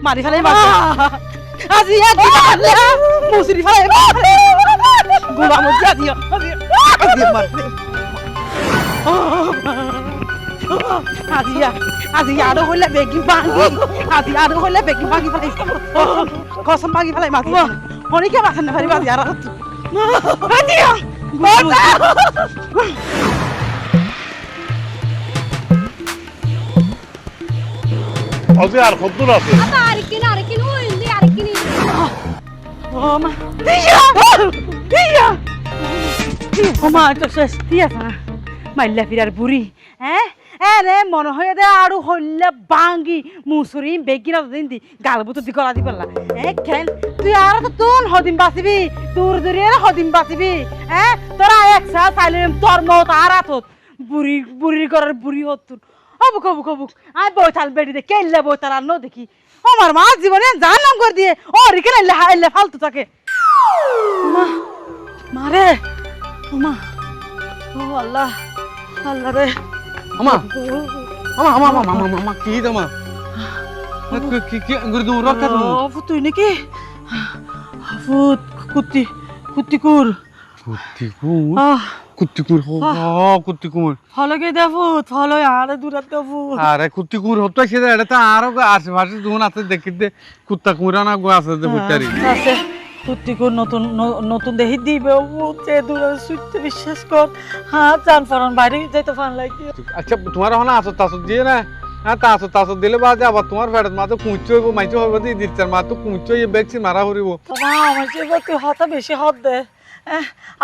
মারি ফেলাই আজি মুসুরি ফেলাই গোলা মধ্যে দিও আজি আরো হইলে বেগি ভাঙি আজি আরো হইলে বেগি ভাঙি ফেলাই কসম ভাঙি ফেলাই মাছি অনেকে মাথা না পারিবা আজি আর আজি আর কত দূর আছে আরেকদিন ওই আরেকদিন ও মা দিয়া ও মা তো শেষ দিয়া না মাইল্লা ফিরার বুড়ি হ্যাঁ রে মনে হয় দে আরো হইলে বাঙ্গি মুসুরি বেগি না দিন দি গালবু তো দি করা দি পারলা খেল তুই আর তো তুন হদিন বাঁচিবি তোর দূরে হদিন বাঁচিবি হ্যাঁ তোরা একসা সাইলেম তোর মত আর আতত বুড়ি করার বুড়ি হতুন অবুক অবুক অবুক আয় বইতাল বেড়ি দে কেল্লে বইতাল আর ন দেখি আমার মা জীবনে জান নাম করে দিয়ে ও রিকে এলে ফালতু থাকে মা মারে ও মা ও আল্লাহ আল্লাহ রে আমা আমা আমা আমা আমা আমা কি দমা কি কি গুরদু রক্ত তুমি ফুত তুই নাকি ফুত কুত্তি কুত্তিকুর কুত্তিকুর আহ কুত্তিকুর হো কুত্তিকুর ফলকে দে ফুত ফল আরে দূরাত দে ফুত আরে কুত্তিকুর হতো সেটা এটা আর আশেপাশে দুন আছে দেখিতে কুত্তা কুরা না গো আছে যে বুটারি আছে কুত্তিকুর নতুন নতুন দেহি দিবে ও যে দূরে সুইতে বিশ্বাস কর হ্যাঁ জান ফরন বাইরে যাইতে ফান লাগি আচ্ছা তোমার হনা আসো তাসো দিয়ে না হ্যাঁ তাসো দিলে বাজে আবার তোমার ফেরত মা তো কুঁচো হইব মাইচো হইব দি দিচ্ছার মা তো কুঁচো এই ভ্যাকসিন মারা হরিব মা আমার যে তুই হতা বেশি হত দে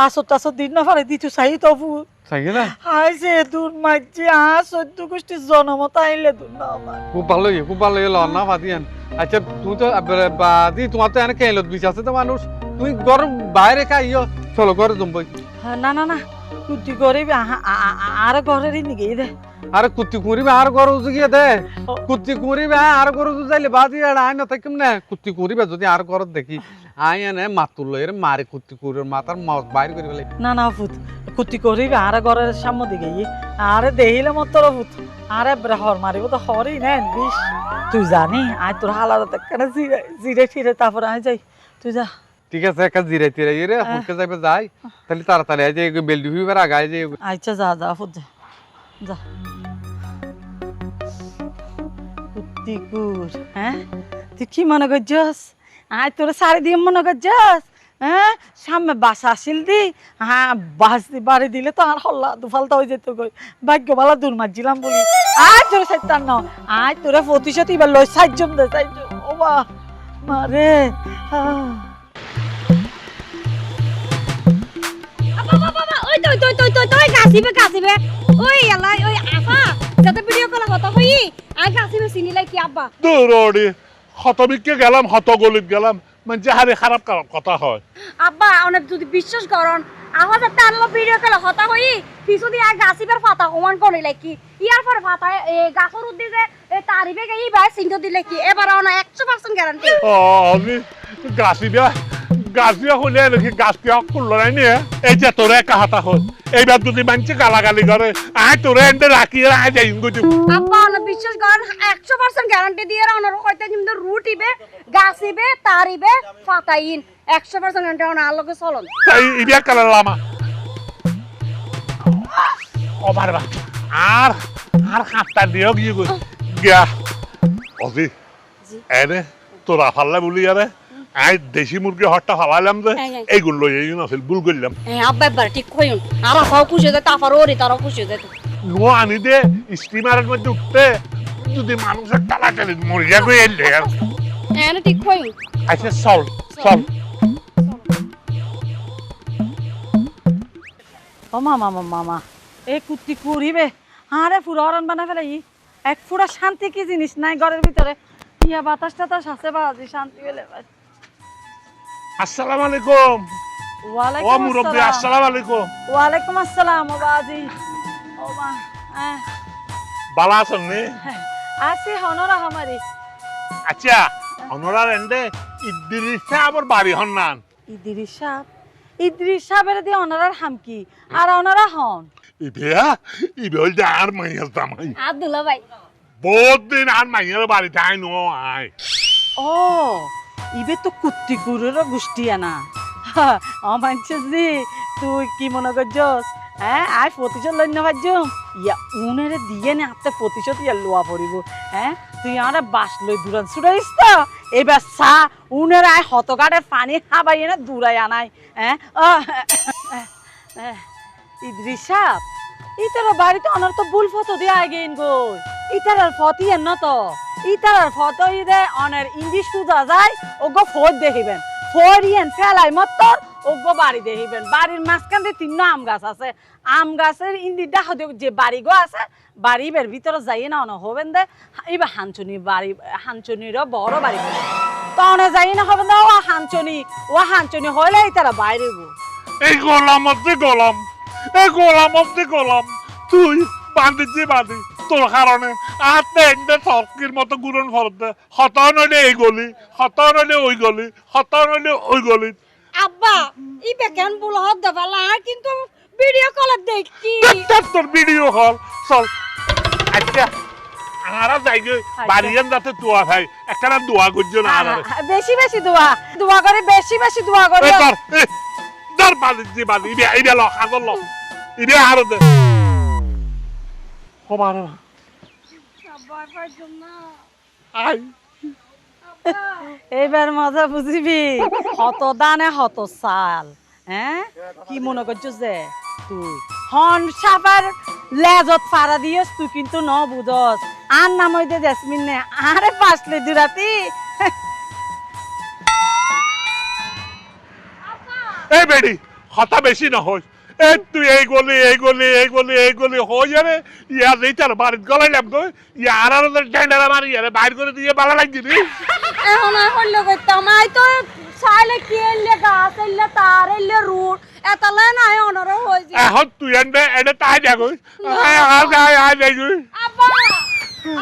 আসো দিন না পারে দিছু চাই তো ফুত চাইগে না হাই যে দূর মাঝে সদ্য গোষ্ঠী জনমত আইলে দূর না আমার খুব ভালো লন না ফাদিয়ান আচ্ছা তুমি তো বাদি তোমার তো এনে কেলত বিশ আছে তো মানুষ তুমি ঘর বাইরে খাইও চলো ঘরে জমবই না না না কুত্তি করিবি আর ঘরেরই নিগে দে আরে কুত্তি কুড়িবে আর ঘর উজু গিয়ে দে কুত্তি কুড়িবে আর ঘর উজু যাইলে বাদি আর আয় না থাকিম না কুত্তি কুড়িবে যদি আর ঘর দেখি আয় এনে মাতুল এর মারে কুত্তি কুড়ির মাথার বাইরে করে ফেলে না না ফুত কুত্তি করিবি আর ঘরের সামনে দিকে আরে দেখিলে মতর ফুত আরে হর মারিব তো হরই নেন বিষ তুই জানি আয় তোর হালাদা কেন জিরে ফিরে তারপর আয় যাই তুই যা ঠিক আছে একটা জিরাই তিরাই রে হুঁকে যাইবে যাই তাহলে তাড়াতাড়ি আয় যে বেলডি হুইবার আগায় যে আচ্ছা যা ফুত যা কুত্তিকুর হ্যাঁ তুই কি মনে করছস আয় তোর শাড়ি দিয়ে মনে করছস হ্যাঁ সামনে বাসা আসিল দি হ্যাঁ বাস বাড়ি দিলে তো আর হল্লা দুফালতা হয়ে যেত কই ভাগ্য ভালো দূর মারছিলাম বলি আয় তোর সাইতার ন আয় তোরা প্রতিশোধ এবার লই সাইজম দে সাইজম ও বা মারে ওই তো গাছিবে ওই এলা ওই আফা যাতে ভিডিও কল কথা হই আর গাছিবে চিনিলাই কি আব্বা দৌড়ি হতবিকে গেলাম হতগলিত গেলাম মানে হারে খারাপ কথা হয় আব্বা অনেক যদি বিশ্বাস করন আওয়াজ একটা আনলো ভিডিও কল কথা হই পিছু দিয়ে গাছিবের পাতা ওমান করে লাইকি ইয়ার পর পাতা গাছর উদ্দিতে তারিবে গই ভাই সিংহ দিলে কি এবার অন 100% গ্যারান্টি আমি গাছিয়া হলে নাকি গাছিয়া খুলল নাই নিয়ে এই যে তোরে একা হাতা হল এইবার যদি মানছে গালাগালি করে আয় তোরে এন্ডে রাখি আয় যাই গুটি আব্বা অন বিশ্বাস করেন 100% গ্যারান্টি দিয়ে অনর কইতে কিন্তু রুটিবে গাছিবে তারিবে পাতাইন 100% গ্যারান্টি অন আলোকে চলন তাই ইবিয়া কালার লামা ও বারবা আর হাতটা দিও গিয়া অজি এনে তোরা ফাল্লা বলি আরে আই দেশি মুরগি হট্টা ফালাইলাম যে এইগুলো লই এই নাছিল ভুল করলাম আব্বা একবার ঠিক কইন আর আফাও খুশি হয়ে তারপর ওরে তারাও খুশি হয়ে যেত নো আনি দে স্টিমারের মধ্যে উঠতে যদি মানুষের টালাটালি মরে যাবে এলে এনে ঠিক কইন আচ্ছা চল ও মামা এই কুত্তি কুড়িবে আরে পুরো অরণ বানা ফেলাই এক ফুটা শান্তি কি জিনিস নাই ঘরের ভিতরে ইয়া বাতাস টাতাস আছে বাজি শান্তি হলে আসসালামু আলাইকুম ও ওয়ালাইকুম মুরব্বি আসসালামু আলাইকুম ওয়ালাইকুম আসসালাম বাজি ও মা ভালো আছেন নি আছি হনরা আমারি আচ্ছা অনরার এন্ডে ইদ্রিস সাহেবের বাড়ি হন নান ইদ্রিস সাহেবের দিয়ে অনারার হামকি আর অনারা হন ইবে হল আর মাইয়ার জামাই আব্দুল্লাহ ভাই বহুত দিন আর মাইয়ার বাড়িতে আই নো আয় ও ইবে তো কুত্তি কুরেরও গোষ্ঠী আনা মানছিস জি তুই কি মনে করছস হ্যাঁ আয় প্রতিশোধ লইন ভাজ্যম ইয়া উনারে দিয়ে নে হাতে প্রতিশোধ ইয়া লোয়া পড়িব হ্যাঁ তুই আমরা বাস লই দূরান ছুটাইস তো এবার সা উনার আয় হতকাটের পানি খাবাই না দূরাই আনাই হ্যাঁ ইদ্রিস সাহেব ইতার বাড়িতে অনার তো বুল ফটো দিয়ে আগেন গই ইতার ফটো এন তো ইতার ফটো ইদে অনের ইংলিশ পূজা যায় ওগো ফোর দেখিবেন ফোর ইয়েন ফেলাই মত্তর ওগো বাড়ি দেখিবেন বাড়ির মাঝখান দিয়ে 3 আম গাছ আছে আম গাছের ইন্দি দেখা যে বাড়ি গো আছে বাড়ির ভিতরে যাই না অন হবেন দে এবার হাঞ্চনি বাড়ি হাঞ্চনিরও বড় বাড়ি তনে যাই না হবেন দে ও হাঞ্চনি হলে ইতারা বাইরে গো এই গোলাম তুই বাঁধি তোর কারণে আর তেন্ডে সরকির মতো গুরন ফরতে হত নইলে এই গলি হত নইলে ওই গলি হত নইলে ওই গলি আব্বা ইবে কেন বল হদ দেবালা কিন্তু ভিডিও কলে দেখছি তোর ভিডিও কল চল আচ্ছা আরা যাইগে বাড়িয়ান যাতে দোয়া ভাই একটা না দোয়া করছো না আর বেশি বেশি দোয়া করে বেশি দোয়া করে দর বাঁধি ইবে ল আগল ল ইবে আর দে কমার আব্বা পাইছম না আই এবার মজা বুঝিবি হত দানে হত সাল হ্যাঁ কি মনে করছিস যে তুই হন সাপার লেজত ফাড়া দিয়স তুই কিন্তু ন বুঝস আর নাম হইতে জেসমিন নে আরে পাসলে দুরাতি এই বেডি কথা বেশি না হই এই তুই এই গলি হই আরে ইয়া যেটার বাড়িত গলাইলাম তো ইয়া আর ডেন্ডারা মারি আরে বাইর করে দিয়ে ভালো লাগছে রে এখন আর হইলো কইতাম আই তো চাইলে কি এলে গাছ এলে তার এলে রুট এতলে নাই অনর হই যায় এখন তুই এনে তাই দেখো আয় দেখো আব্বা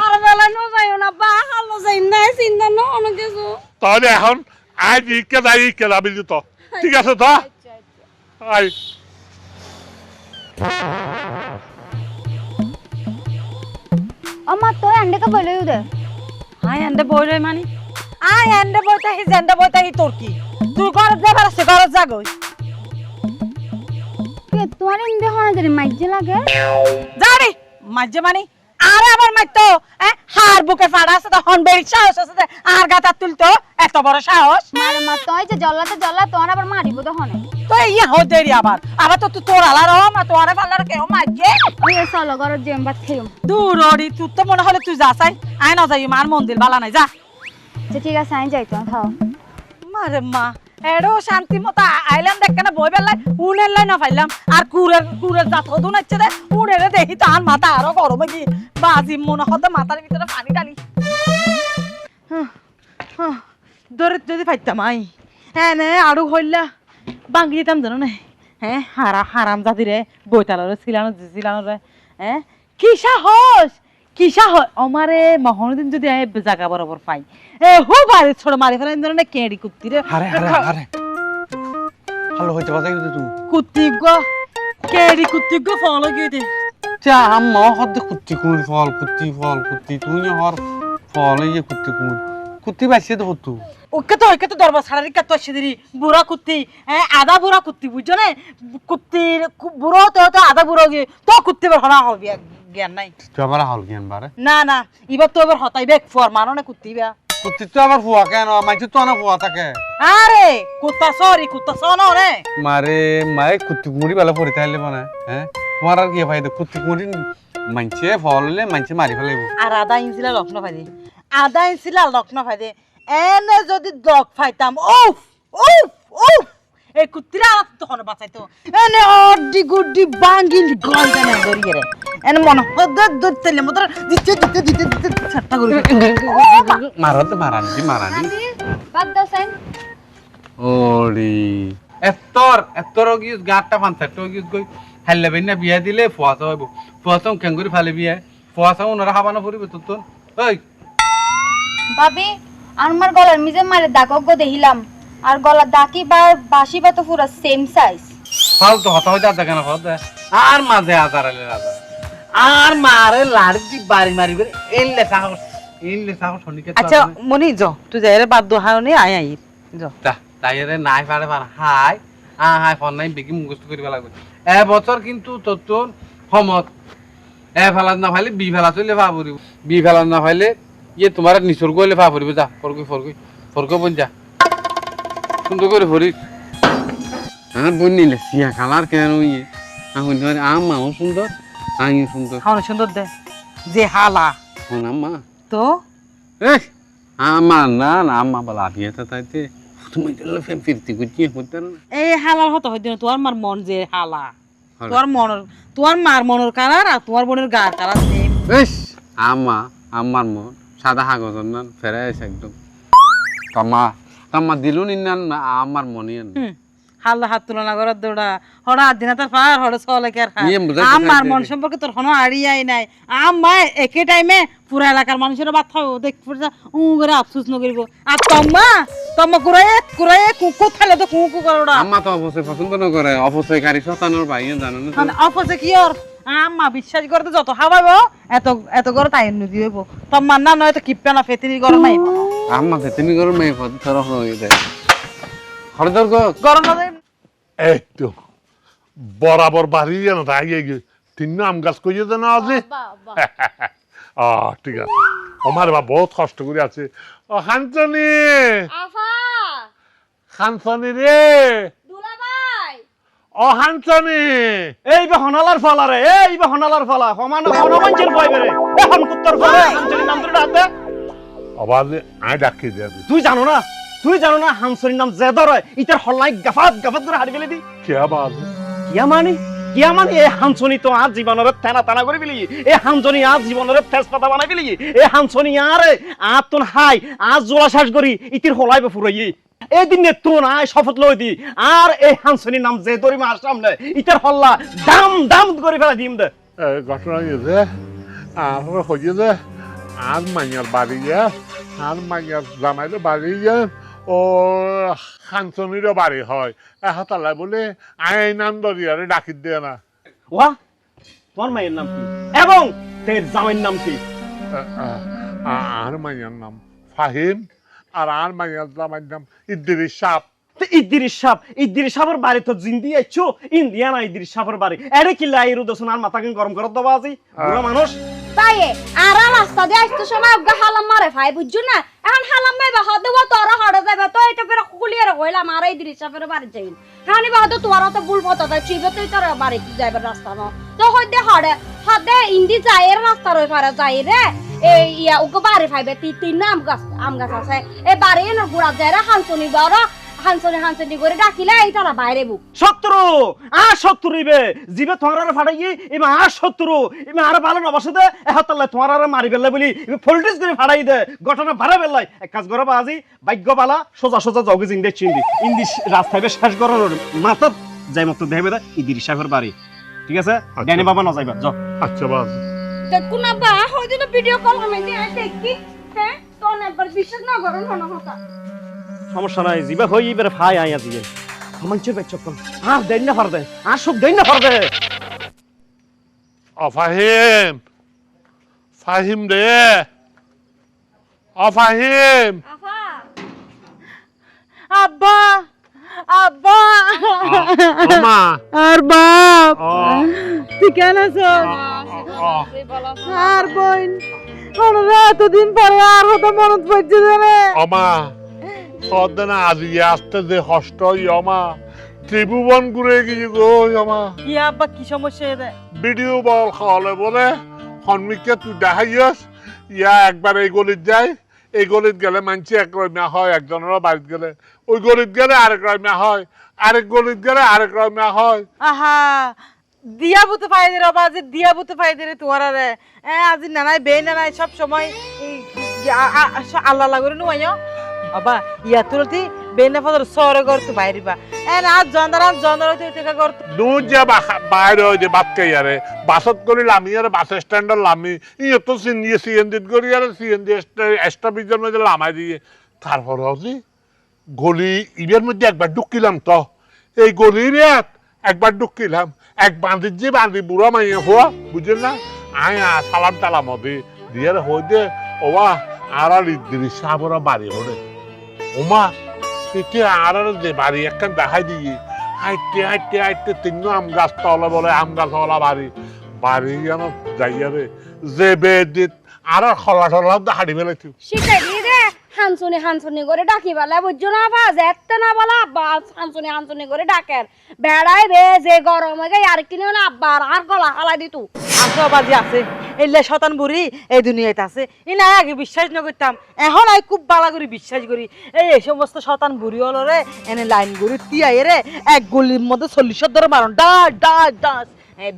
আর বেলা নো যাইও না বা হালো যাই না চিন্তা ন অন কিছু তাহলে এখন আয় ইকে যাবি তো ঠিক আছে তো আয় अम्मा तो अंडे का बोले उधर আয় এন্ডে বই রই মানি আয় এন্ডে বইতা হি জেন্ডে বইতা হি তোর কি তুই ঘরে যাবার আছে ঘরে যা গই के तुम्हारे इंदे होना जरी मज्जे लगे যাবি মাঝে মানি আরে আবার মাইতো হার বুকে ফাড়া আছে তো হন বেরি সাহস আছে আর গাতা তুলতো এত বড় সাহস मारे मत तो आई जल्ला तो आना पर मारिबो तो होने তো ইয়া হই দেরি আবার তো তুই তোর আলার মা তোরে ফালার কেউ মাঝে ये सालो घर जेम बात खेयो দূর ওরি তুই তো মনে হলে তুই যা চাই আয় না যাই মার মন্দির বালা নাই যা যে ঠিক আছে আই যাই তো খাও মারে মা এড়ো শান্তি মতো আইলাম দেখ কেন বই বেলায় উনের লাই না পাইলাম আর কুরের জাত হদু নাচ্ছে দে উনেরে দেখি তার মাথা আরো গরমে কি বাজি মনে হতে মাথার ভিতরে পানি ডালি দরে যদি পাইতাম আই হ্যাঁ নে আরো হইলা বাঙ্গি যেতাম জানো না হ্যাঁ হারাম জাতিরে বইতালরে ছিলানো রে হ্যাঁ কি সাহস আমারে মহনদিন যদি জায়গা বরাবর পাই হো বাড়ি ছোট মারি ফেলেন ধরে না কেড়ি কুত্তি রে আরে ভালো হইতে বাজাই তুই কুত্তি গো কেড়ি কুত্তি গো ফলো গিয়ে চা আম্মা হদ কুত্তি ফল কুত্তি তুই হর ফল এই কুত্তি বাইছে তো তুই ওকে তো দরবার ছাড়ারি কাত সেদিরি বুড়া কুত্তি আধা বুড়া কুত্তি বুঝছো না কুত্তির বুড়ো তো আধা বুড়ো গিয়ে তো কুত্তি বের হনা হবে জ্ঞান নাই তুই আবার হল জ্ঞান বারে না এবার তো এবার হতাইবে ফর মানো না কুত্তি বা কুত্তি তো আবার ফুয়া কেন মাইছে তো না ফুয়া থাকে আরে কুত্তা সনো রে মারে কুত্তি কুমড়ি বেলা পড়ে তাইলে মানে হ্যাঁ তোমার আর কি ভাই কুত্তি কুমড়ি মাইছে ফললে মাইছে মারি ফেলাইব আর আধা ইঞ্চিলা লক্ষ্ণ ফাইদে এনে যদি দগ ফাইতাম উফ এই কুত্তিরা তখন বাঁচাইতো এনে অড্ডি গুড্ডি বাঙ্গিল গলদা না গরিয়ে রে এনে মনে হদ তেলে মত দিতে ছাট্টা করি মারানি বাদ দাও সাইন ওরি এত্তর গিস গাটটা ফানসাটো গিস গই হাল্লা বেনা বিয়া দিলে ফুয়াতো হইব ফুয়াতো কেঙ্গুরি ফালে বিয়া ফুয়াতো ওনারা হাবানো পড়িবে তোর ওই ভাবি আমার গলার মিজে মারে দাগক দেখিলাম আর গলার দাকি বা বাসি বা তো পুরো সেম সাইজ ফালতু হতা হইতা দেখেন হতা আর মাঝে আজার আলে রাজা আর মারে লাড়ি বাড়ি মারি করে এলে সাহস ইনলে সাও শনিকে আচ্ছা মনি য তুই যাই রে বাদ দোহাও নি আই আই য তাইরে নাই পারে পার হাই হাই ফোন নাই বেগি মুখস্থ করিবা লাগবে এ বছর কিন্তু তোর সমত এ ফেলাত না ফাইলে বি ফেলা চলে ভাবরি বি ফেলাত না ফাইলে ইয়ে তোমার নিসর্গ হইলে ভাবরিব যা ফরকই বন যা সুন্দর করে ভরি হ্যাঁ বন নিলে সিয়া কালার কেন ইয়ে এখন ধরে মাও সুন্দর আমিও সুন্দর খাওয়ানো সুন্দর দে যে হালা শোন আম্মা তো এই আমার না আম্মা বলা বিয়েটা তাইতে তুমি দিলে ফেম ফিরতি গুটি হতে না এই হালার হতো হইতো না তোর মার মন যে হালা তোর মার মনের কালার আর তোমার বোনের গার কালার সেম ইস আমার মন সাদা কাগজের না ফেরাইছে একদম তামা দিলুন ইন্নান আমার মনে হাল্লা হাত তুলনা করার দৌড়া হড়া দিনা তার পার হড়া চলে কে আর আমার মন সম্পর্কে তোর হনো আড়িয়াই নাই আমার একে টাইমে পুরা এলাকার মানুষের বাচ্চা দেখ করে আফসোস নকরিব আর তোমা কুরায়ে কুকু ফেলে তো কুকু করোড়া আম্মা তো অবশ্যই পছন্দ না করে অপচয়কারী শতানোর ভাই জানো না অপচয় কি ওর আম্মা বিশ্বাস করতে যত খাওয়াবো এত করে তাই নদী হইব তোমার না নয় তো কিপটা না ফেতিনি গরম নাই আম্মা ফেতিনি গরম নাই তোর হয়ে যায় হরদর গরম না এই তো বরাবর বাড়ি যেন তাই তিন আম গাছ কইয়ে দেন আজি ঠিক আছে আমার বা বহুত কষ্ট করে আছে ও খানচনি আফা খানচনি রে দুলাভাই ও খানচনি এই বে হনালার ফালা রে এই বে হনালার ফালা সমান হনুমানজির ভয় বেরে এখন কুত্তর ফালা হামচুরির নাম ধরে ডাকতে আবার আয় ডাকি দেবে তুই জানো না হামচুরির নাম জেদর হয় ইতার হল্লাই গাফাত করে হারি ফেলে দি কে আবার কিয়া মানে এই হামচনি তো আজ জীবনের টানা করে ফেলি এই হামচনি আজ জীবনের তেজপাতা বানাই ফেলি এই হামচনি আরে আজ তোন হাই আজ জোলা শ্বাস করি ইতির হলাই বে ফুরাই এই দিন তো নাই শপথ লই দি আর এই হামচনির নাম জেদরি মার সামনে ইতার হল্লা দাম করে ফেলা দিম দে ঘটনা গেছে আর হয়ে যে আর মাইয়ার বাড়ি যায় আর মাইয়ার জামাইলে বাড়ি যায় ও খানচনিরও বাড়ি হয় এহাতালাই বলে আই নাম দরিয়ারে ডাকি দিয়ে না ওয়া তোমার মায়ের নাম কি এবং তের জামাইয়ের নাম কি আর মাইয়ার নাম ফাহিম আর মাইয়ার জামাইয়ের নাম ইদ্রিস সাপ ইদ্রিস সাহেবের বাড়ি তো জিন্দি আইছো ইন্ডিয়ানা ইদ্রিস সাহেবের বাড়ি এরে কি লাইরু দছন আর মাথাকে গরম করে দেবা আজি বুড়া মানুষ তাই আর রাস্তা দিয়ে আসতে সময় আগে হালাম মারে ভাই বুঝছো না এখন হালাম মাইবা হদে ও তোরা হড়ে যাবে তো এটা ফের কুলিয়ে হইলাম আর এই দৃশ্য ফের বাড়ি যাই হানি বাদ তোরা তো ভুল পথ তাই চিবে তুই তোর বাড়ি যাইবে রাস্তা ন তো হইতে হদে ইন্দি যায় এর রাস্তা রই পারে যাই রে এই ইয়া ওকে বাড়ি ফাইবে তিন আম গাছ আছে এই বাড়ি না গুড়া যায় রে হানসনি বড় হানসনি করে ডাকিলে এই তারা বাইরে বুক শত্রু ইবে জিবে তোমার ফাড়াই এমা শত্রু এমা আর ভালো না বসে দে এহাতাল্লাই তোমার মারি ফেললে বলি ফোল্টেজ করে ফাড়াই দে ঘটনা ভাড়া ফেললাই এক কাজ করো আজি ভাগ্য বালা সোজা জগে জিন্দে চিন্দি ইন্দি রাস্তায় শেষ করার মাথা যাই মতো দেবে দে ইদির সাহেবের বাড়ি ঠিক আছে ড্যানি বাবা না যাইবা যাও আচ্ছা বাস দেখুন না বা হয়তো না ভিডিও কল আমি দেখি হ্যাঁ তো একবার বিশ্বাস না করুন হনা হতা সমস্যা নাই জিবা হই এবারে ফাই আইয়া দিয়ে আমাঞ্চে বেচকল আর দেন না পারবে আর সব দেন না পারবে ও ফাহিম রে ও ফাহিম আফা আব্বা মা আর বাপ ও তুই কেন আছো আর বোন ওরা এতদিন পরে আর হতো মনত পড়ছে জানে অমা সদনা আজি আসতে যে কষ্ট ইয়মা ত্রিভুবন ঘুরে গিয়ে গো ইয়মা কি আব্বা কি সমস্যা এটা ভিডিও বল খাওয়ালে বলে সন্মিকে তুই দেখাইস ইয়া একবার এই গলিত যায় এই গলিত গেলে মানছি এক রম্যা হয় একজনের বাড়িত গেলে ওই গলিত গেলে আরেক রম্যা হয় আরেক গলিত গেলে আরেক রম্যা হয় আহা দিয়া বুতে ফাইদে রে বাবা দিয়া বুতে ফাইদে রে তোরা রে আজি নানাই বে নানাই সব সময় আল্লাহ লাগরে নুয়াইও বাবা ইয়া তুলতি বেনা ফাদর সরে করতে বাইরিবা না জন্দার হইতে থেকে করতে নু যে বাইরে হই যে বাত কে ইয়ারে বাসত করি লামি আর বাস স্ট্যান্ডার লামি ইয়ে তো সিএনজি করি আর সিএনজি এস্টাবিজের মধ্যে লামাই দিয়ে তারপর হচ্ছে গলি ইবের মধ্যে একবার ঢুকিলাম তো এই গলির একবার ঢুকিলাম এক বাঁধি বুড়া মাইয়া হওয়া বুঝলেন না আয়া সালাম টালাম দিয়ে দিয়ে হই দে ওবা আর ইদ্রিস সাহেবের বাড়ি হলে ওমা এটি আর যে বাড়ি একটা দেখাই দিয়ে হাইটে হাইটে হাইটে তিন আম গাছ তলা বলে আম গাছ ওলা বাড়ি বাড়ি যেন যাইয়া রে যে বেদিত আর খলা টলা হাঁড়ি ফেলেছি শিখাই দিয়ে দে হানসুনি করে ডাকি বেলা বুঝছো না বা যেতে না বলা আব্বা হানসুনি করে ডাকের বেড়াই বে যে গরম হয়ে গেছে আর কিনে না আব্বা আর গলা হালাই দিতু আছে বাজি আছে এলে শতান বুড়ি এই দুনিয়াতে আছে ই না আগে বিশ্বাস না করতাম এখন আমি খুব ভালো করে বিশ্বাস করি এই সমস্ত শতান বুড়ি হলো রে এনে লাইন গুড়ি তিয়াই রে এক গলির মধ্যে 40 ধরে মারন ডাস ডাস ডাস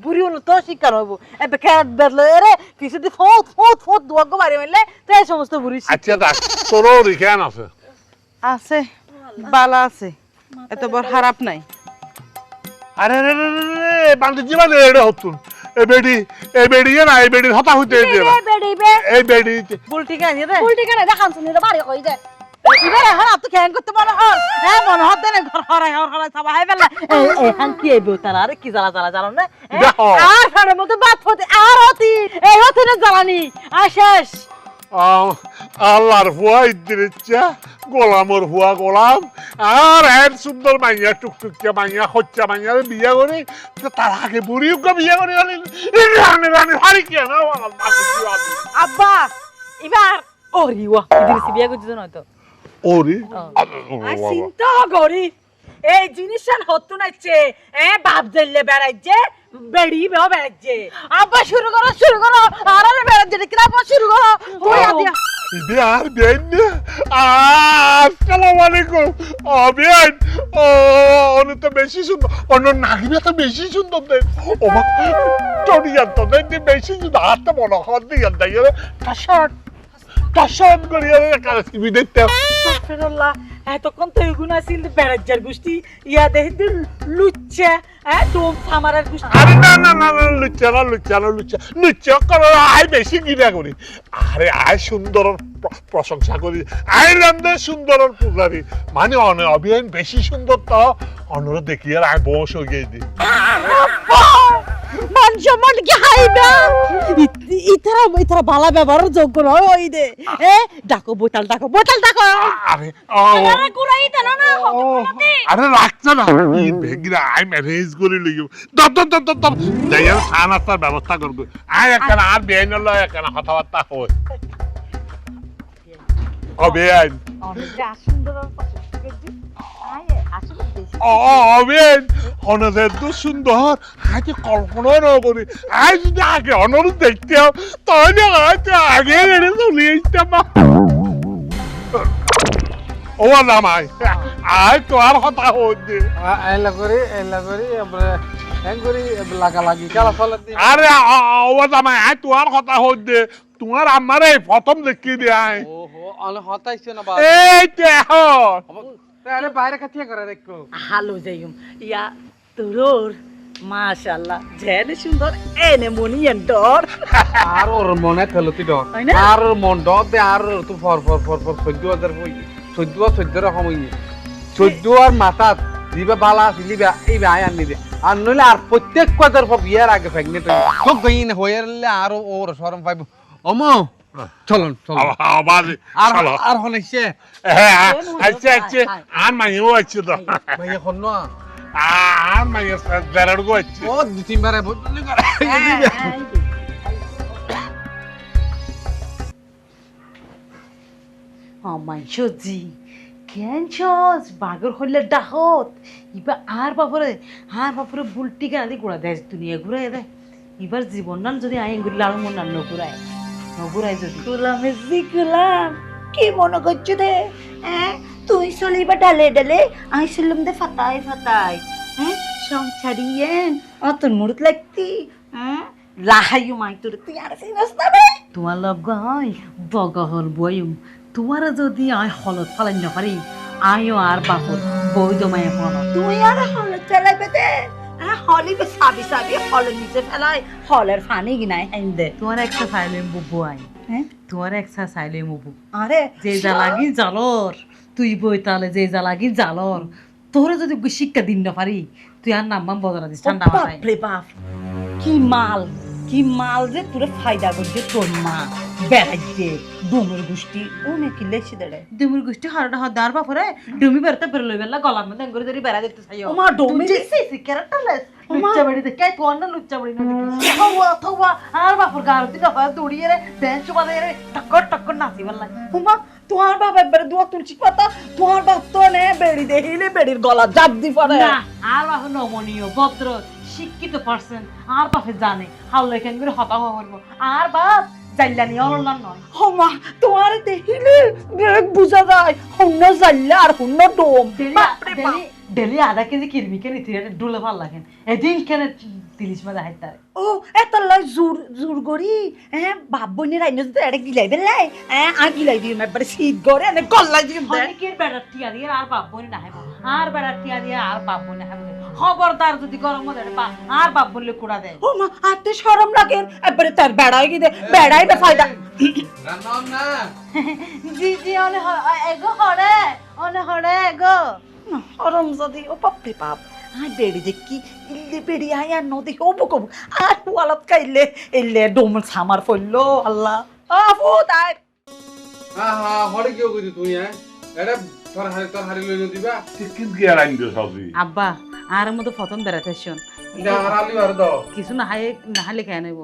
বুড়ি হলো তো শিকার হইব এবে খেত বেদলো রে কিছু দি ফোট ফোট ফোট দুয়াগ মারি মারলে তো এই সমস্ত বুড়ি আচ্ছা দেখ তোরও রিখান আছে আছে বালা আছে এত বড় খারাপ নাই আরে রে রে রে বান্ধি জীবন এড়ে হতুন এই বেডি না এই বেডির হতা হইতে দে বেড়ি বে এই বেডি বুলটি কেন রে উল্টি করে দে হানসুনি রে বাড়ি কই দে এবার এখন আপনি খেয়াল করতে মনে হয় হ্যাঁ মনে হয় দেন ঘর হরাই সবাই হাই ফেললা এখন কি এই বোতাল আরে কি জ্বালা জ্বালা জানো না দেখো। আর সারের মতো বাদ হতে আর হতি এই হতে না জ্বালানি আর শেষ আল্লাহর হুয়া ইদ্রিচ্ছা গোলামর হুয়া গোলাম আর এর সুন্দর মাইয়া টুকটুকিয়া মাইয়া হচ্চা মাইয়া বিয়া করে তার আগে বুড়িও বিয়া করে রানি রানি হারি কে না আব্বা এবার ওরি ওয়া ইদ্রিস বিয়া করতে না তো ওরে আর চিন্তা করি এই জিনিসটা হতো নাইছে বাপ জেলে বেড়াইছে বেড়ি বেও বেড়াইছে আব্বা শুরু করো আর বেড়াইছে কি আব্বা শুরু করো তুই আদিয়া বিয়ার বেন আসসালামু আলাইকুম ও বেন ও অন্য তো বেশি সুন্দর অন্য নাগিবে তো বেশি সুন্দর দেখ ও মা টনি জানতো দেখ বেশি সুন্দর হাতটা মনে হয় দিয়ে দেয় টাশাট করিয়া কাজ কি দেখতে আস্তাগফিরুল্লাহ এতক্ষণ তো এগুন আছিল বেড়াইজার গোষ্ঠী ইয়া দেখি লুচ্চা তোম সামারার গোষ্ঠী আরে না লুচ্চা করো আই বেশি গিরা করি আরে আই সুন্দর প্রশংসা করি আই রান্দে সুন্দর পূজারি মানে অভিনয় বেশি সুন্দর তো অন্যরা দেখি আর আই বস হয়ে গিয়ে দি মন কি হাইবা ইতারা বালা ব্যবহার যোগ্য নয় ওই দে ডাকো বোতল ডাকো আরে আরে কুরাই দেন না আরে রাখছ না ভেগিরা আই ম্যানেজ করে লইব দপ যাইয়া খানার ব্যবস্থা করব আই একখানা আর বেআইন লয় একখানা কথাবার্তা হয় ও বেআইন অনেক সুন্দর অবেন অনদের তো সুন্দর আগে কল্পনা না করি আজ যদি আগে অনর দেখতাম তাহলে হয়তো আগে এনে চলে আসতাম ও নামাই আয় তোর কথা হচ্ছে এলা করি আমরা হ্যাং করি লাগি খেলা ফলে আরে ও নামাই আয় তোর কথা হচ্ছে তোমার আমারে প্রথম দেখি দে আয় ওহো অন হতাইছে না বা এই দেখো আরে বাইরে কাটিয়া করে দেখো হালো যাইম ইয়া তোর মাশাআল্লাহ জেনে সুন্দর এনে মনি এন্ডর আর ওর মনে খেলতি ডর হয় না? আর ওর মন ডর দে আর তো ফর 14000 কই 14 রকম হই 14 আর মাথা দিবা বালা দিবা এই ভাই আনি দে আর নইলে আর প্রত্যেক কদার পর বিয়ার আগে প্রেগনেন্ট তো গইন হইরলে আর ওর শরম পাইব ওমো চলুন আবার আর হনেছে হ্যাঁ আচ্ছা আর মাইও আছে তো ভাই এখন না আর মাইও বেড়ার গো আছে ও দুই তিনবারে বদলি করে আমায় সজি কেন ছস বাগর হইলে ডাহত ইবা আর বাপরে বুলটি কেন দি গোড়া দেয় দুনিয়া ঘুরাই দেয় এবার জীবন নান যদি আইন ঘুরলে আর মন নান নঘুরাই যদি গুলাম কি মনে করছো দে তুই চলিবা ডালে ডালে আমি চললাম দে ফাতাই সংসারিয়েন অতন মুরত লাগতি লাহাইও মাই তোর তুই আর সিনাস না বে তোমার লগ হয় বগহল বয়ম তোমার যদি আই হলত ফালাই না পারি আইও আর বাপর বই জমাই এখন তুই আর হল চালাবে দে হলি বে সাবি হলের নিচে ফেলাই হলের ফানি গিনাই হাইন দে তোমার একটা সাইলেম বুবু আই হ্যাঁ তোমার একটা সাইলেম বুবু আরে যে যা লাগি জালর তুই বই তাহলে যে যা লাগি জালর তোরে যদি শিক্ষা দিন না পারি তুই আর নাম বদলা দিস ঠান্ডা মাথায় বাপরে বাপ কি মাল কি মাল যে তোরে ফায়দা করছে তোর মা বেড়াইছে ডুমের গোষ্ঠী ও নাকি লেসি দেড়ে ডুমের গোষ্ঠী হরটা হর দাঁড় বাপরে ডুমি বেরতে বেরলো বেলা গলার মধ্যে করে ধরে বেড়া দেখতে চাই ও মা ডুমি সি ক্যারেক্টার লেস লুচ্চা বাড়ি দেখে কোন না লুচ্চা বাড়ি না দেখি থওয়া আর বাপর গারতি দফা দৌড়িয়ে রে বেঞ্চ বাদে রে টক্কর টক্কর নাচি বললাই হুমা তোমার বাপ একবারে দুয়া তুলছি পাতা তোমার বাপ তো নে বেড়ি দেখিলে বেড়ির গলা জাপ দি পড়ে না আর বাপ নমনীয় ভদ্র শিক্ষিত পারসন আর বাপে জানে হাল্লা এখান করে হতা হবো আর বাপ জাইলানি অললান নয় হোমা তোমার দেখিলে বুঝা যায় হুন্ন জাইলা আর হুন্ন ডোম বাপরে বাপ ডেলি আধা কেজি কিরমি কেন ইতিরে ডুলে ভাল লাগেন এদিন কেন 30 মাদা হাইতারে ও এত লাই জোর গড়ি বাপ বনি রাইনো তো এটা গিলাই বেলাই আর গিলাই দিই একবারে শীত গড়ে এনে গল্লা দিই অনেকের বেড়া টিয়া দিয়ে আর বাপ বনি না হাইবো আর বেড়া টিয়া দিয়ে আর বাপ বনি হাইবো খবরদার যদি গরম মধ্যে পা আর বাপ বললে কুড়া দেয় ও মা আতে শরম লাগে একবারে তার বেড়াই গিয়ে বেড়াই বে ফায়দা রান্না না জি জি অনে এগো হরে অনে হরে এগো শরম যদি ও বাপরে বাপ আই বেড়ি দেখি ইল্লে বেড়ি আই আর নদী হবো কব আর ওয়ালত কাইলে এলে ডোম সামার ফললো আল্লাহ আফু তাই হা হরে কিও কইছি তুই এটা তোর হারি লইলো দিবা কিন্তু কি আর আইন সবজি আব্বা আর মতো প্রথম বেড়াতে শুন এটা হারালি আর দাও কিছু না হালে খেয়ে নেব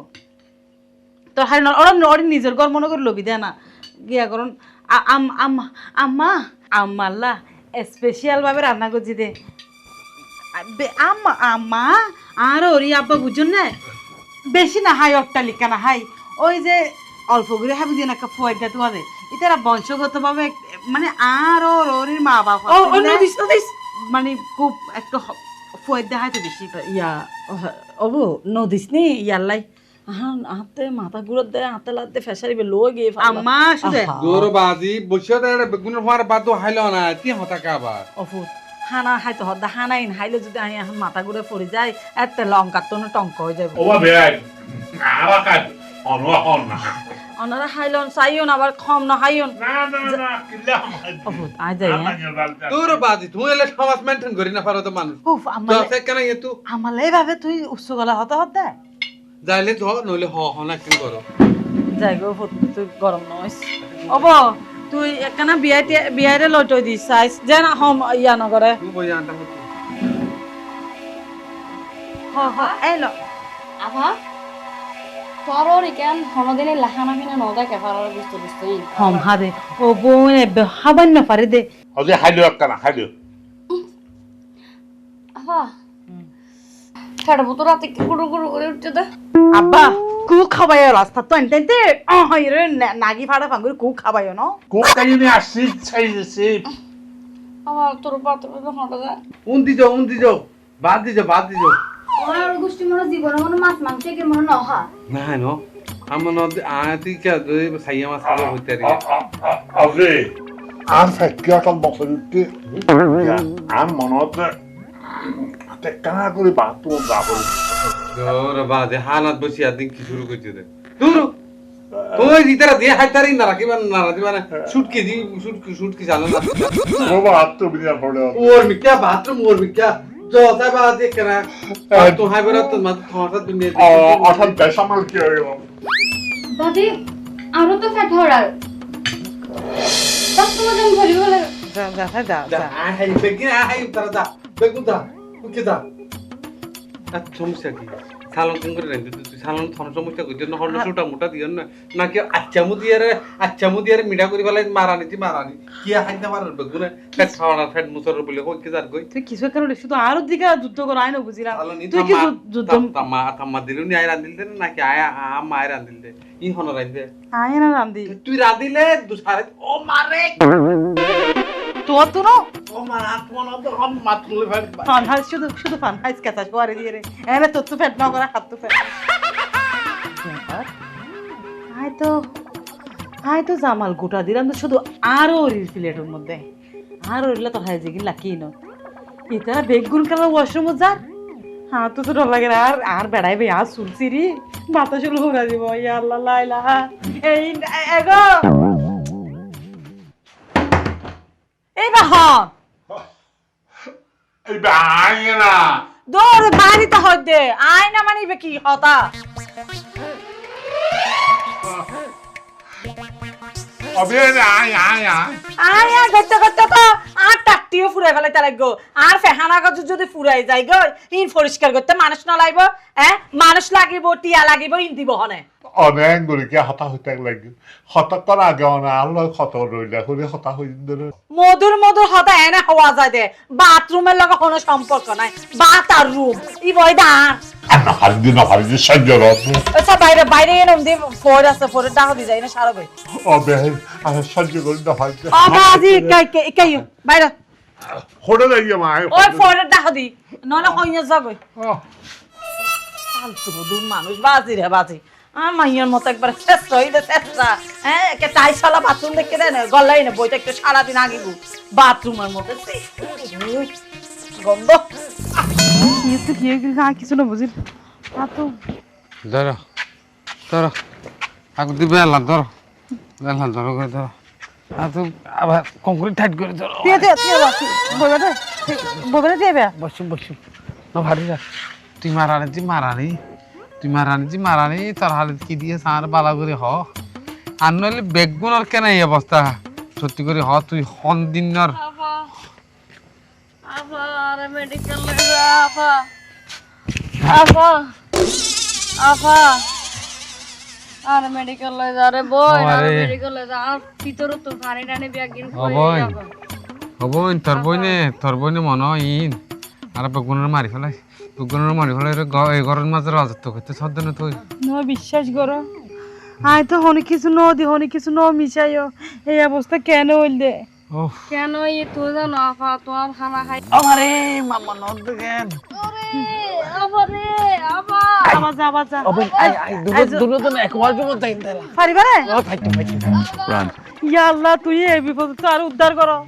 তো হাই ওরা নড়ি নিজের ঘর মনে করে লবি দেয় না গিয়া করুন আম্মা আম্মাল্লা স্পেশাল ভাবে রান্না করছি দে আম্মা আর ওরি আব্বা বুঝুন না বেশি না হাই অট্টালিকা না হাই ওই যে অল্প করে হাবি দিয়ে একটা ফুয়াইটা তো দে এটা বংশগত ভাবে মানে আর ওরির মা বাবা মানে খুব একটা ফুয়াই দেখাই তো বেশি ইয়া অবু নদিস নি ইয়াল্লাই হাতে মাথা ঘুরত দে হাতে লাতে ফেসারিবে লো গিয়ে আম্মা শুধু দূর বাজি বসে দে বেগুনের ফার বাদ হাইলো না তি হতা কাবার অফুত হানা হাইতো হদা হানাইন হাইলে যদি আই এখন মাথা ঘুরে পড়ে যায় এতে লঙ্কা তো টঙ্ক হয়ে যাবে ওবা বেআই আরা কাজ অন না অনারা হাইলন চাইও না আবার কম না হাইও না কিল্লা অফুত আই যাই দূর বাজি তুই এলে সমাজ মেইনটেইন করি না পারো তো মানুষ উফ তো সে কেন এতু আমালে ভাবে তুই উচ্চ গলা হতে হতে যাইলে ধ নইলে হ না কি করো যাই গো অফুত তুই গরম নইস অব তুই একখানা বিয়াইরে লইটই দিস সাইজ যেন হম ইয়া নগরে তুই বই আনটা হতো এলো আভা তোর কেন হনদিনে লাহানা কিনা নদা কেফারার বুঝতে হম হাদে ও বোন হাবান না পারে দে ওই হাইলো একটা হাইলো আভা ছাড়া বুতো রাতে কি গুড়ু গুড়ু করে উঠতে দে আব্বা কু খাবাই রাস্তা তো এনতে হইরে নাগি ফাড়া ফাঙ্গুর কু খাবাই ন কোক কাইনি আসি চাইছে আমার তোর পাতে হটা দে উন্দি যাও বাদ দি যাও ওনার গোষ্ঠী মনে জীবনে মনে মাছ মাংস কে মনে নহা না নো আমার নদ আতি কে সাইয়া মাছ খালো হইতে রে ওকে আর ফেকিয়াটাল বছরটি আর মনত তে কানা করে বাতু যাবো দূর বাদে হালাত বসি আদিন কি শুরু করতে দে দূর ওই ইতারা দিয়ে হাইতারি না রাখিবা না রাখিবা না শুটকি চালো না বাবা হাত বিনা পড়ে ওর মিক্কা বাথরুম ওর মিক্কা জোসা বাদে কেনা তো হাইবরা তো মাত থটা দুনিয়া অসল বেসামাল কি হয়ে গেল দাদি আরো তো ফ্যাট হরার দশ মজন ভরি বলে যা আই হাই বেগিন আই হাই তারা দা বেগুদা ওকে দা সমস্যা কি সালন কোন করে রেন্ট তুই সালন থন সমস্যা কই না হল ছোটা মোটা দিও না নাকি আচ্চামু দিয়ে মিঠা করি বলে মারানি কি হাইতে মারার বেগুনে ফেট খাওয়ার ফেট মুসর বলে কই কি জার কই তুই কিছু কেন শুধু আরো দিকে যুদ্ধ কর আইনো বুঝিরা তুই কি যুদ্ধ তাম্মা দিলু নি আই রান্দিল দে নাকি আয় মায় রান্দিল দে ই হন রাইদে আয় না রান্দি তুই রাঁধিলে দুসারে ও মারে তো না ও মার আত্মনা তো হম মাতলে ভাই ফান হাইস শুধু ফান হাইস কাটা করে দিয়ে রে এনে তো ফেট না করা হাত তো ফেট আয় তো জামাল গোটা দিলাম তো শুধু আরো রিল প্লেটের মধ্যে আরো রিলা তো হাই জিগি লাকি ন এটা বেগুন কালার ওয়াশরুম যার হ্যাঁ তো ডর লাগে আর বেড়াই ভাই আর শুনছি রে বাতাস ঘুরা দিব ইয়া আল্লাহ লা ইলাহা এই এগো এই বাহা এই বাই না দৌড় বাড়ি তো হইতে আয় না মানিবে কি হতা অবে আয় আয় আয় আয় করতে করতে তো আর টাকটিও ফুরাই ফেলাইতে লাগবো আর ফেহানা গাছ যদি ফুরাই যায় গো ইন পরিষ্কার করতে মানুষ না লাগব মানুষ লাগিব টিয়া লাগিব ইন দিব হনে অনেক গরিকে হতা হইতে লাগবে হতা করা আগে অনেক আল্লাহ ক্ষত রইলা করে হতা হই ধরে মধুর মধুর হতা এনে হওয়া যায় দে বাথরুমের লগে কোনো সম্পর্ক নাই বাথ আর রুম ই বই দা না হারিদি সহ্য রব আচ্ছা বাইরে বাইরে এনে দি ফোর আছে ফোর ডাহ দি যায় না সারা বই অবে আমি সহ্য করি না হয় আবাজি কাই বাইরে হোড়ে লাগিয়ে মা ওই ফোর ডাহ দি নলে হইয়া যাবে ফালতু মধুর মানুষ বাজি রে বাজি মাইয়ার মতো একবার শেষ হইলে চেষ্টা কে টাইশালা বাথরুম দেখে দেয় না গলাই না বইটা একটু সারাদিন আগে গু বাথরুমের মধ্যে গন্ধ কিছু না বুঝি ধরো ধরো আগে দিবে বেলা ধরো বেলা ধরো করে ধরো আর তো আবার কংক্রিট টাইট করে ধরো বসুম বসুম না ভারী যা তুই মারানি তোর হালে কি দিয়ে সার বালা করে হ আর নইলে বেগুনের কেন এই অবস্থা সত্যি করে হ তুই হন দিনর মেডিকেল আর মেডিকেল লই যা রে বই আর মেডিকেল লই যা আর ভিতর তো পানি টানি ব্যাগিন হবই তোর বইনে মনে ইন আর বেগুনের মারি ফেলাই এই ঘরের মাঝে রাজত্ব করতে সদ্য না তুই বিশ্বাস করো আয় তো অনেক কিছু অনেক কিছু মিশাইও এই অবস্থা কেন হইল দে কেন এই তো জানো আপা তোমার খানা খাই আমারে মামা নদ দেখেন আবারে আপা আবার যা আই দুটো একবার জমা তাই দেলা পারিবা রে ফাইট রান ইয়া আল্লাহ তুই এই বিপদ তো আর উদ্ধার করো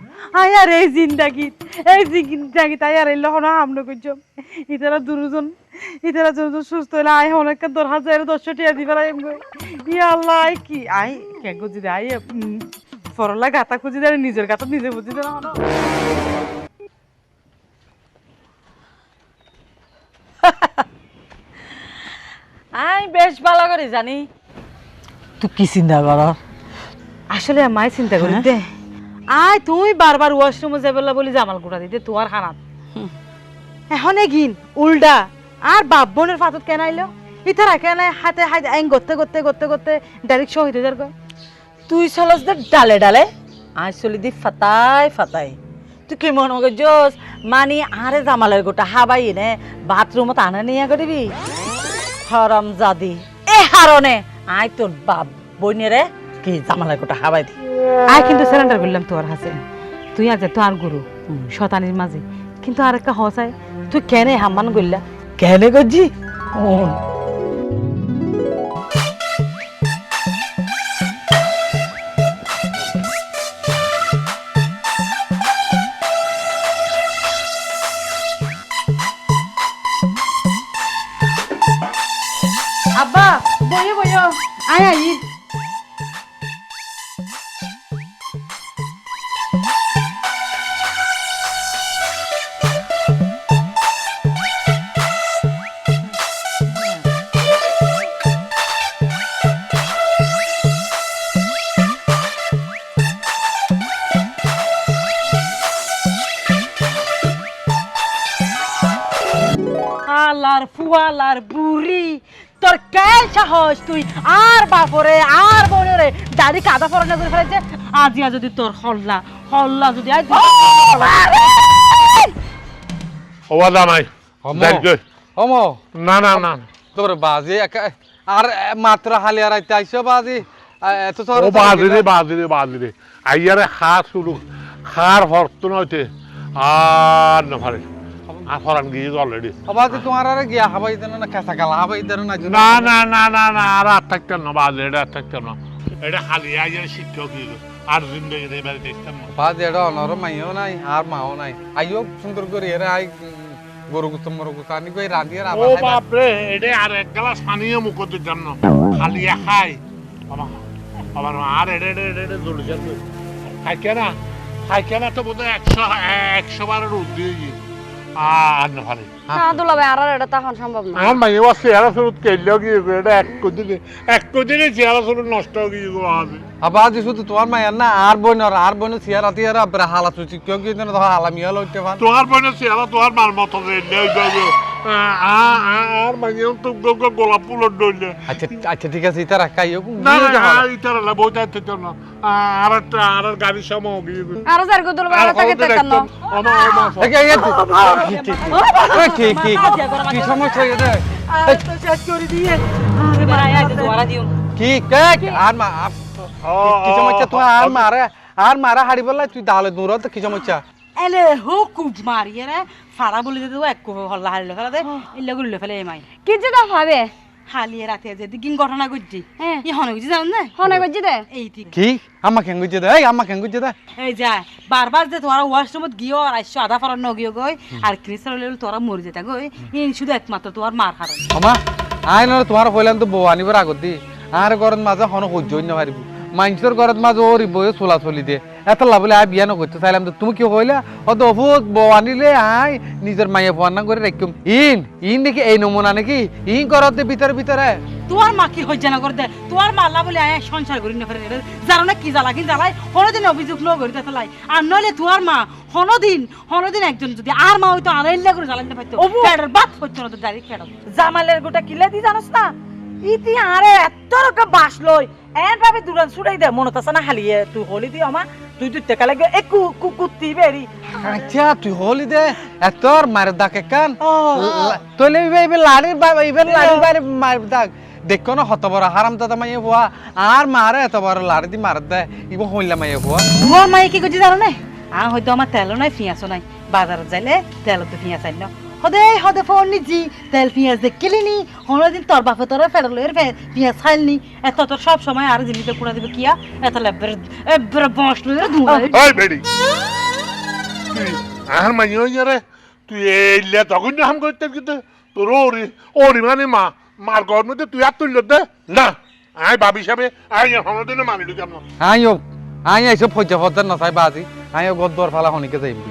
আয় আর এই জিন্দাগি তাই আর এলো না আমনে কইছো ইতারা দুজন সুস্থ হইলে আয় অনেক 10,000 টিয়া দিবার আই ইয়া আল্লাহ আই কি আই কে গুজি দে আই ফরলা গাতা খুঁজি দে নিজের গাতা নিজে বুঝি দে না আই বেশ ভালো করে জানি তুই কি চিন্তা কর আসলে আমায় চিন্তা করি দে আয় তুই বারবার ওয়াশরুমে যাবেলা বলি জামাল গুড়া দিতে তোর খানাত এখন গিন উল্টা আর বাপ বোনের ফাতত কেন আইলো ইতারা কেন হাতে হাতে আইন করতে ডাইরেক্ট শহীদ হয়ে যার তুই চলস দে ডালে ডালে আয় চলি দি ফাতাই তুই কি মনে করছস মানি আরে জামালের গোটা হাবাই নে বাথরুমত আনা নিয়ে করবি হারাম জাদি এ হারনে আয় তোর বাপ বইনেরে কি জামালের গোটা হাবাই দি আয় কিন্তু সারেন্ডার করলাম তোর হাসে তুই আজ তো আর গুরু শতানির মাঝে কিন্তু আর একটা হসাই তুই কেন হাম্মান করলা কেন করছি আব্বা বইয়ে আয় আই ফুয়ালার বুড়ি তোর কেন সাহস তুই আর বাপরে আর বোনরে দাড়ি কাদা পরানো করে ফেলেছে আজিয়া যদি তোর হল্লা যদি আজ হওয়া জামাই না তোর বাজি আর মাত্র হালি আর আইতে আইছো বাজি এত ও বাজি রে আইয়ারে খার হরত নইতে আর না পারে আর ফরান গিয়ে অলরেডি বাজি তোমার আর গিয়া হাবাই দেন না কাঁচা কালা হাবাই দেন না আর থাকতেন না বাজি এটা থাকতেন না এটা খালি আইয়ারে শিক্ষক আর জিন্দগি এবারে দেখতাম না বাজি এটা অনর মাইও নাই আর মাও নাই আইও সুন্দর করে এর আই গরু গুতো আনি কই রাঁধি আর ও বাপ রে এটা আর এক গ্লাস পানিও মুখত দিতাম না খালি খাই বাবা আর এটা দৌড়ে যাচ্ছে খাই কেনা তো বোধহয় 100 বারের উদ্যোগী আর না পারি না দুলা ভাই আর এটা তখন সম্ভব না আর মাইয়ে ওর চেহারা শুরু কেলেও গিয়ে এটা এক কোদিনে চেহারা শুরু নষ্ট হয়ে গিয়ে আছে আবাদি শুধু তোমার মায়ের না আর বোনের চেহারা তিয়ারা আপনার হালা চুচি কেউ কি যেন ধর হালামিয়া লইতে পান তোমার বোনের চেহারা তোমার মার মতো আর মাইয়ে তো গোলাপ ফুলের ডইলে আচ্ছা আচ্ছা ঠিক আছে ইতারা কাইও না ইতারা না বই যাইতে চাও না আর গাড়ির সময় গিয়ে আর যার গো দুলা ভাই আর তাকে কেন কি সমস্যা এটা তো শেষ করে দিয়ে আরে ভাই আগে তোরা দিও কি আর মা কি সমস্যা তুই আর মারা হাড়ি বললা তুই দালে দূর তো কি সমস্যা এলে হো কুজ মারিয়ে রে ফাড়া বলে দে এক হল্লা হারিল ফেলা দে ইল্লা গুলো ফেলে এমাই কি যে দা ভাবে হালিয়ে রাতে যে দিন ঘটনা ঘটছি হ্যাঁ ই হনে বুঝি জান না হনে গজি দে এই ঠিক কি আমা কেঙ্গুজে দে আমা কেঙ্গুজে দে এই যা বারবার যে তোরা ওয়াশরুমত গিয়ে আর আইসো আধা ফরার ন গিয়ে গই আর ক্রিস্টাল লেল তোরা মরে যেতা গই এই শুধু একমাত্র তোর মার হারান আমা আই না তোমার কইলাম তো বউ আনিবার আগত দি আর গরত মাঝে হন সহ্য না পারিব মানুষের গরত মাঝে ওরি বয়ে চলা চলি দে এত লাভলে আই বিয়া নকরতে চাইলাম তো তুমি কি কইলা অত অভূত বউ আনিলে আই নিজের মাইয়া ফোন না করে রাখিম ইন দেখি এই নমুনা নাকি ইন করতে ভিতরে তোর মা কি হইছে না করে দে তোর মাল্লা বলে আয় সংসার করি না ফেরে জানো না কি জ্বালা কি জ্বালাই হনদিন অভিযোগ লো করি ফেলাই আর নইলে তোর মা হনদিন একজন যদি আর মা হইতো আর এল্লা করে জ্বালাইতে পারতো ফেডার বাত হইতো না তো ডাইরেক্ট ফেডার জামালের গোটা কিলে দি জানোস না ইতি আরে এত রকম বাস লই এন ভাবে দুরান ছুড়াই দে মনত আছে না হালিয়ে তুই হলি দি আমা তুই টেকা লাগে এ কুকুতি বেরি আচ্ছা তুই হলি দে এতর মার দাকে কান তোলে ইবে লাড়ির বাইরে মার দাগ দেখো না হত বড় হারাম দাদা মাইয়ে হওয়া আর মারে এত বড় লাড়ি দি মার দে ইব হইলা মাইয়ে হওয়া তোর মাই কি করছি জানো না হয়তো আমার তেলও নাই পিঁয়াজও নাই বাজারত যাইলে তেলও তো পিঁয়াজ আইন হদে ফোন নিজি তেল পিঁয়াজ দেখিলিনি হনদিন তোর বাপে তোর ফেডালের পিঁয়াজ খাইলনি এত তোর সব সময় আর জিনিসটা কুড়া দিবে কিয়া এত এবার বসলো ধুয়া এই বেডি তুই আর মাইয়ে হই রে তুই এইলে তখন হাম করতে কিন্তু তোর ওরি মানে মার গর মধ্যে তুই আর তুলল দে না আই ভাবি হিসাবে আই হনদিন মানি দিতাম না আই এসব ফজ্জা ফজ্জার না চাই বাজি আই গদ্দর ফালা হনিকে যাইবি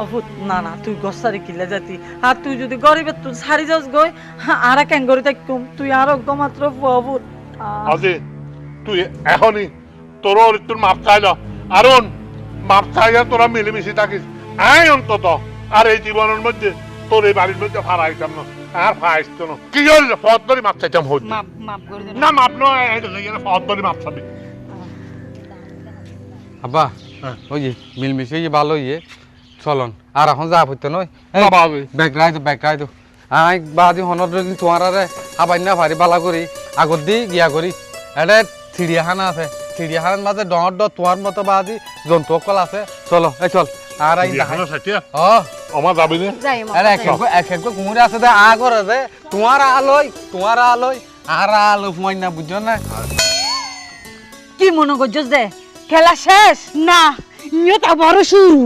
অভূত না তুই গসারি কিলে যাতি আর তুই যদি গরিবের তুই সারি যাস গই আর কেন গরি থাকুম তুই আর একমাত্র অভূত আজি তুই এখনই তোর তোর মাপ চাইল আরন মাপ চাইয়া তোরা মিলেমিশে থাকিস আই অন্তত আর এই জীবনের মধ্যে তোর এই বাড়ির মধ্যে ফারাইতাম না আর ফাইস্ত না কি হল ফদ ধরে মাপ চাইতাম হইত মাপ করে দে না মাপ নয় ফদ ধরে মাপ চাবি আব্বা ওই যে মিলমিশে ভালো ইয়ে চলন আর এখন যা হইতো নয় ব্যাগ রাই তো আই বাদি হনর যদি তোমার আরে আবাই না পারি বালা করি আগত দি গিয়া করি এটা চিড়িয়াখানা আছে চিড়িয়াখানার মাঝে ডর তোমার মতো বাদি জন্তু সকল আছে চলো এই চল আর আই আমার যাবি না যাই আরে এক কুমুরে আছে দে আগর আছে তোমার আলোয় আর আলো ফুমাই না বুঝছো না কি মনে করছস দে খেলা শেষ না ইয়ে তা বড় শুরু